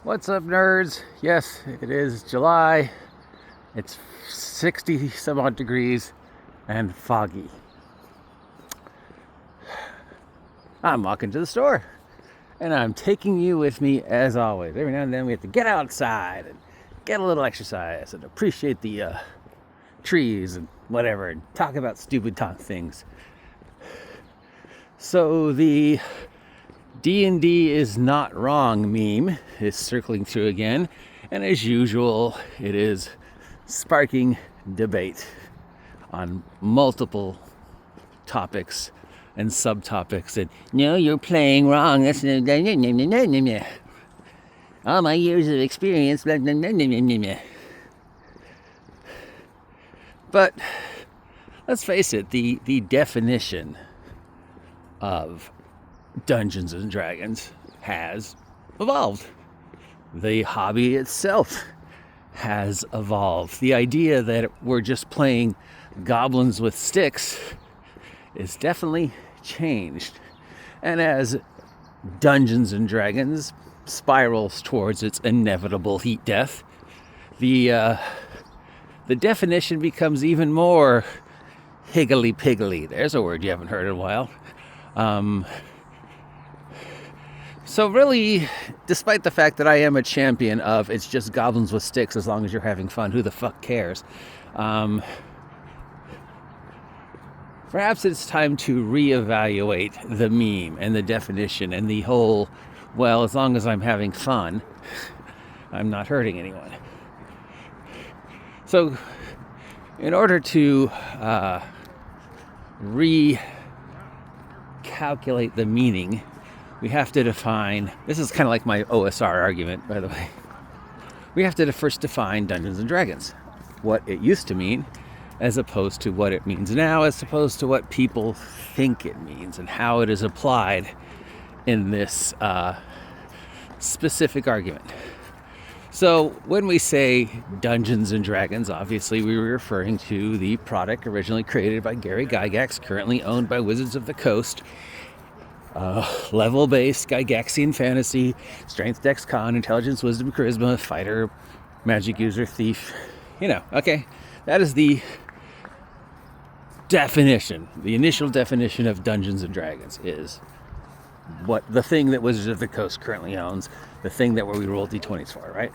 What's up, nerds? Yes, it is July. It's 60 some odd degrees and foggy. I'm walking to the store and I'm taking you with me as always. Every now and then we have to get outside and get a little exercise and appreciate the trees and whatever and talk about stupid things. So the D&D is not wrong meme is circling through again, and as usual it is sparking debate on multiple topics and subtopics. And no, you're playing wrong, that's all my years of experience, blah, blah, blah, blah, blah, blah. But let's face it, the definition of Dungeons and Dragons has evolved. The hobby itself has evolved. The idea that we're just playing goblins with sticks is definitely changed. And as Dungeons and Dragons spirals towards its inevitable heat death, the definition becomes even more higgly-piggly. There's a word you haven't heard in a while. So really, despite the fact that I am a champion of it's just goblins with sticks as long as you're having fun, who the fuck cares? Perhaps it's time to reevaluate the meme and the definition and the whole, well, as long as I'm having fun, I'm not hurting anyone. So in order to recalculate the meaning, we have to define, this is kind of like my OSR argument, by the way. We have to first define Dungeons and Dragons, what it used to mean, as opposed to what it means now, as opposed to what people think it means, and how it is applied in this specific argument. So when we say Dungeons and Dragons, obviously we were referring to the product originally created by Gary Gygax, currently owned by Wizards of the Coast. Level-based Gygaxian fantasy, strength, dex, con, intelligence, wisdom, charisma, fighter, magic user, thief. Okay. That is the definition. The initial definition of Dungeons and Dragons is what the thing that Wizards of the Coast currently owns, the thing that we roll D20s for, right?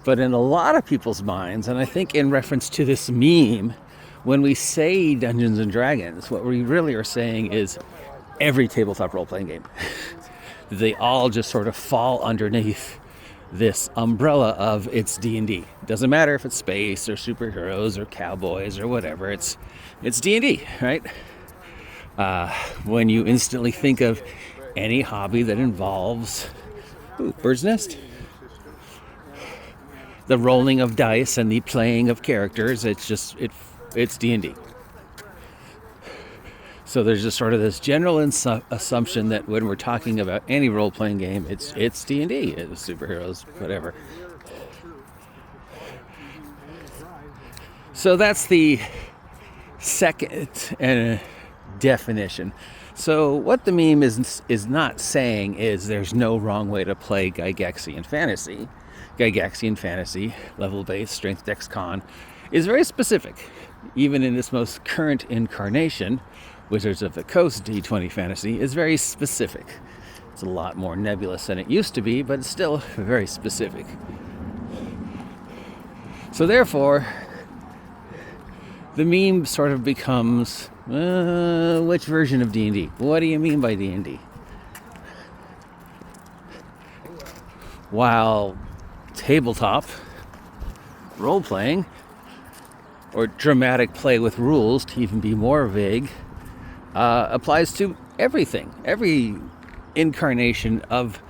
But in a lot of people's minds, and I think in reference to this meme, when we say Dungeons and Dragons, what we really are saying is every tabletop role-playing game. They all just sort of fall underneath this umbrella of it's D&D. It doesn't matter if it's space or superheroes or cowboys or whatever. It's D&D, right? When you instantly think of any hobby that involves bird's nest, the rolling of dice and the playing of characters, it's D&D. So there's just sort of this general assumption that when we're talking about any role-playing game, it's D&D, it's superheroes, whatever. So that's the second definition. So what the meme is not saying is there's no wrong way to play Gygaxian fantasy. Gygaxian fantasy, level-based, strength, dex, con, is very specific. Even in its most current incarnation, Wizards of the Coast D20 fantasy is very specific. It's a lot more nebulous than it used to be, but it's still very specific. So therefore, the meme sort of becomes, which version of D&D? What do you mean by D&D? While tabletop role-playing, or dramatic play with rules, to even be more vague, applies to everything. Every incarnation of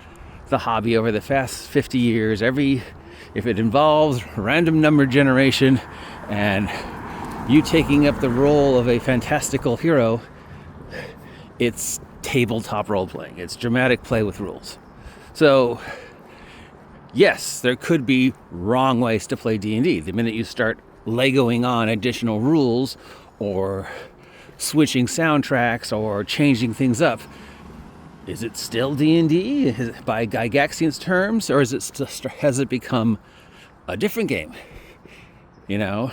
the hobby over the past 50 years, if it involves random number generation and you taking up the role of a fantastical hero, it's tabletop role-playing. It's dramatic play with rules. So, yes, there could be wrong ways to play D&D. The minute you start Legoing on additional rules or switching soundtracks or changing things up, Is it still D&D by Gygaxian's terms, or has it become a different game? You know,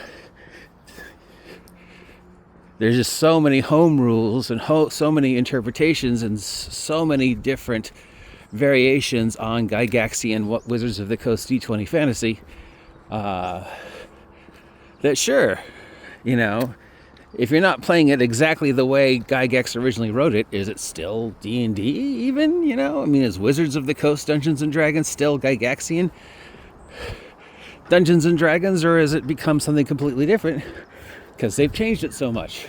there's just so many home rules and so many interpretations and so many different variations on Gygaxian Wizards of the Coast D20 fantasy that sure, you know, if you're not playing it exactly the way Gygax originally wrote it, is it still D&D even? You know, I mean, is Wizards of the Coast Dungeons and Dragons still Gygaxian Dungeons and Dragons, or has it become something completely different because they've changed it so much?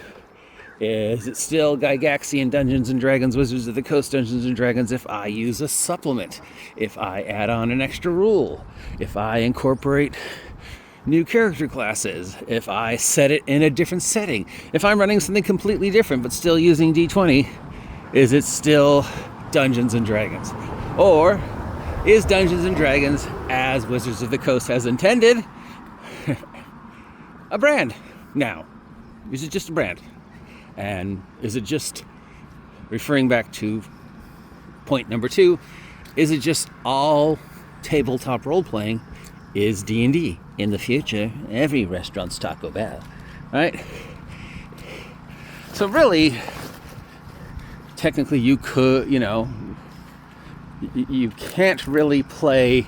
Is it still Gygaxian Dungeons and Dragons, Wizards of the Coast Dungeons and Dragons if I use a supplement, if I add on an extra rule, if I incorporate new character classes, if I set it in a different setting, if I'm running something completely different but still using D20, is it still Dungeons and Dragons? Or is Dungeons and Dragons, as Wizards of the Coast has intended, a brand now? Is it just a brand? And is it just, referring back to point number 2, is it just all tabletop role-playing is D&D? In the future, every restaurant's Taco Bell, right? So really, technically you could, you know, you can't really play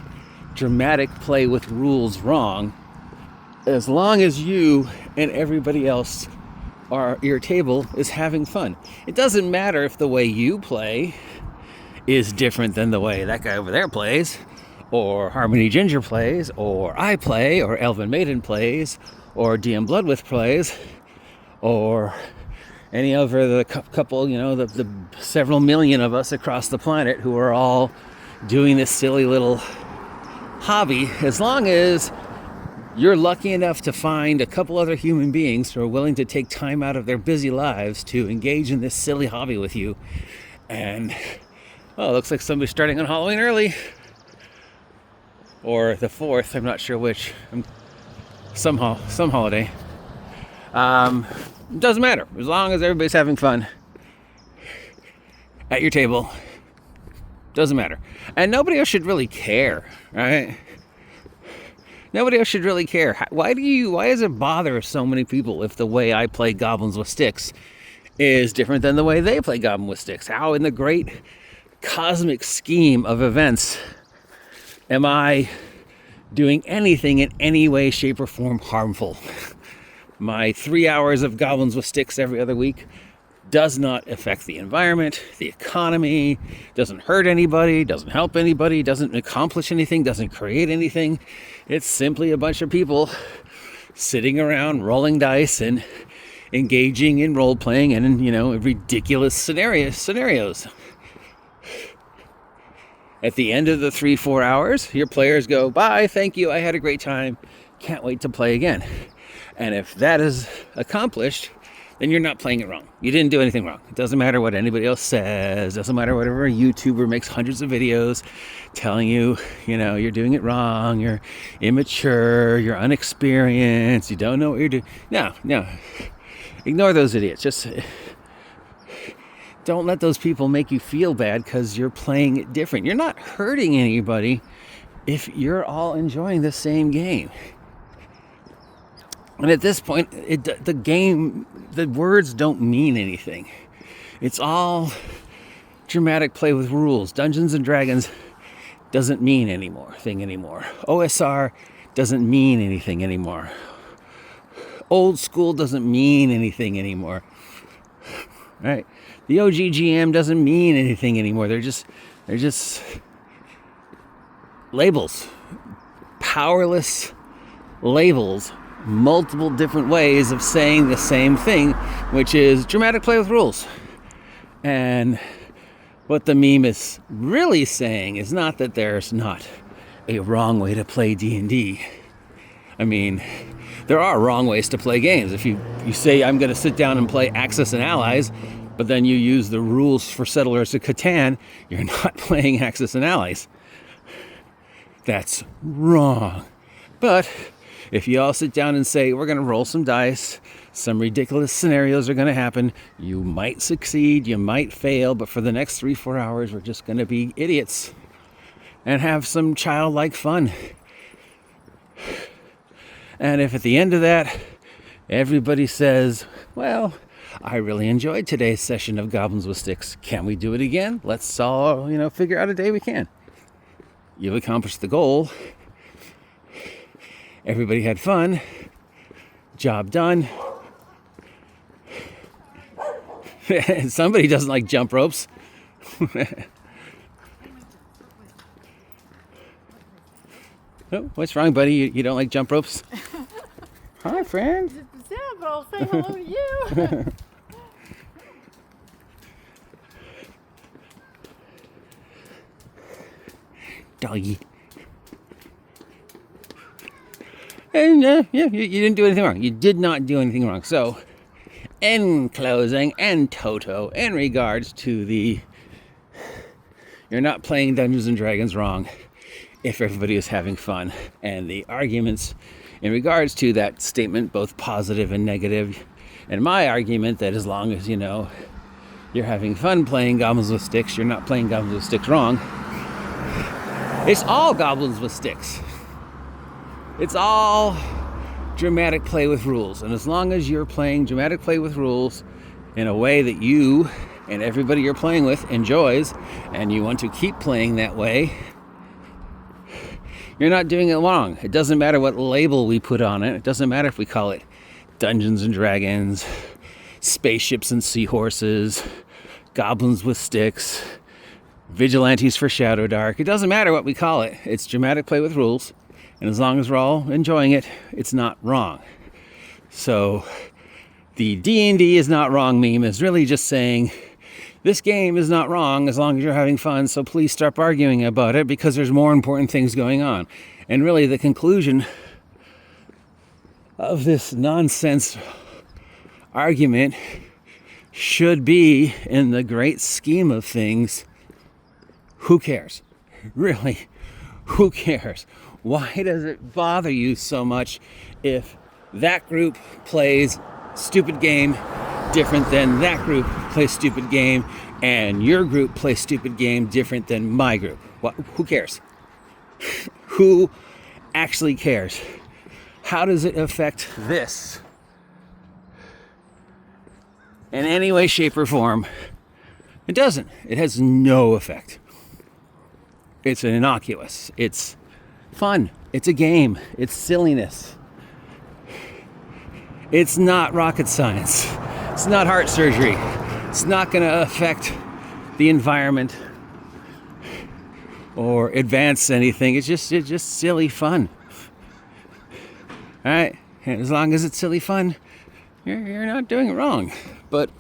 dramatic play with rules wrong as long as you and everybody else your table is having fun. It doesn't matter if the way you play is different than the way that guy over there plays, or Harmony Ginger plays, or I play, or Elven Maiden plays, or DM Bloodwith plays, or any other the couple, you know, the several million of us across the planet who are all doing this silly little hobby. As long as you're lucky enough to find a couple other human beings who are willing to take time out of their busy lives to engage in this silly hobby with you. And, oh, looks like somebody's starting on Halloween early. Or the 4th, I'm not sure which. Some holiday. It doesn't matter. As long as everybody's having fun at your table. Doesn't matter. And nobody else should really care, right? Nobody else should really care. Why does it bother so many people if the way I play Goblins with Sticks is different than the way they play Goblin with Sticks? How in the great cosmic scheme of events am I doing anything in any way, shape, or form harmful? My 3 hours of Goblins with Sticks every other week does not affect the environment, the economy, doesn't hurt anybody, doesn't help anybody, doesn't accomplish anything, doesn't create anything. It's simply a bunch of people sitting around rolling dice and engaging in role-playing and in, you know, ridiculous scenarios. At the end of the 3-4 hours, your players go, bye, thank you, I had a great time, can't wait to play again. And if that is accomplished, then you're not playing it wrong. You didn't do anything wrong. It doesn't matter what anybody else says. It doesn't matter whatever a YouTuber makes hundreds of videos telling you, you know, you're doing it wrong, you're immature, you're unexperienced, you don't know what you're doing. No. Ignore those idiots. Just don't let those people make you feel bad because you're playing it different. You're not hurting anybody if you're all enjoying the same game. And at this point, the words don't mean anything. It's all dramatic play with rules. Dungeons and Dragons doesn't mean anymore. OSR doesn't mean anything anymore. Old school doesn't mean anything anymore. Right? The OGGM doesn't mean anything anymore. They're just labels. Powerless labels. Multiple different ways of saying the same thing, which is dramatic play with rules. And what the meme is really saying is not that there's not a wrong way to play D&D. I mean, there are wrong ways to play games. If you say, I'm going to sit down and play Axis and Allies, but then you use the rules for Settlers of Catan, you're not playing Axis and Allies. That's wrong. But If you all sit down and say, we're going to roll some dice, some ridiculous scenarios are going to happen, you might succeed, you might fail, but for the next 3-4 hours, we're just going to be idiots and have some childlike fun. And if at the end of that, everybody says, well, I really enjoyed today's session of Goblins with Sticks. Can we do it again? Let's all, figure out a day we can. You've accomplished the goal. Everybody had fun. Job done. Somebody doesn't like jump ropes. Oh, what's wrong, buddy? You don't like jump ropes? Hi, friend. Yeah, but I'll say hello to you. Doggy. And you didn't do anything wrong. You did not do anything wrong. So, in closing and toto, in regards to you're not playing Dungeons and Dragons wrong if everybody is having fun. And the arguments in regards to that statement, both positive and negative, and my argument that as long as, you're having fun playing Goblins with Sticks, you're not playing Goblins with Sticks wrong. It's all Goblins with Sticks. It's all dramatic play with rules. And as long as you're playing dramatic play with rules in a way that you and everybody you're playing with enjoys, and you want to keep playing that way, you're not doing it wrong. It doesn't matter what label we put on it. It doesn't matter if we call it Dungeons and Dragons, Spaceships and Seahorses, Goblins with Sticks, Vigilantes for Shadow Dark. It doesn't matter what we call it. It's dramatic play with rules. And as long as we're all enjoying it, it's not wrong. So the D&D is not wrong meme is really just saying, this game is not wrong as long as you're having fun, so please stop arguing about it because there's more important things going on. And really the conclusion of this nonsense argument should be, in the great scheme of things, who cares? Really, who cares? Why does it bother you so much if that group plays stupid game different than that group plays stupid game, and your group plays stupid game different than my group? Who cares? Who actually cares? How does it affect this in any way, shape, or form? It doesn't. It has no effect. It's innocuous. It's fun. It's a game. It's silliness. It's not rocket science. It's not heart surgery. It's not going to affect the environment or advance anything. It's just silly fun. All right? And as long as it's silly fun, you're not doing it wrong. But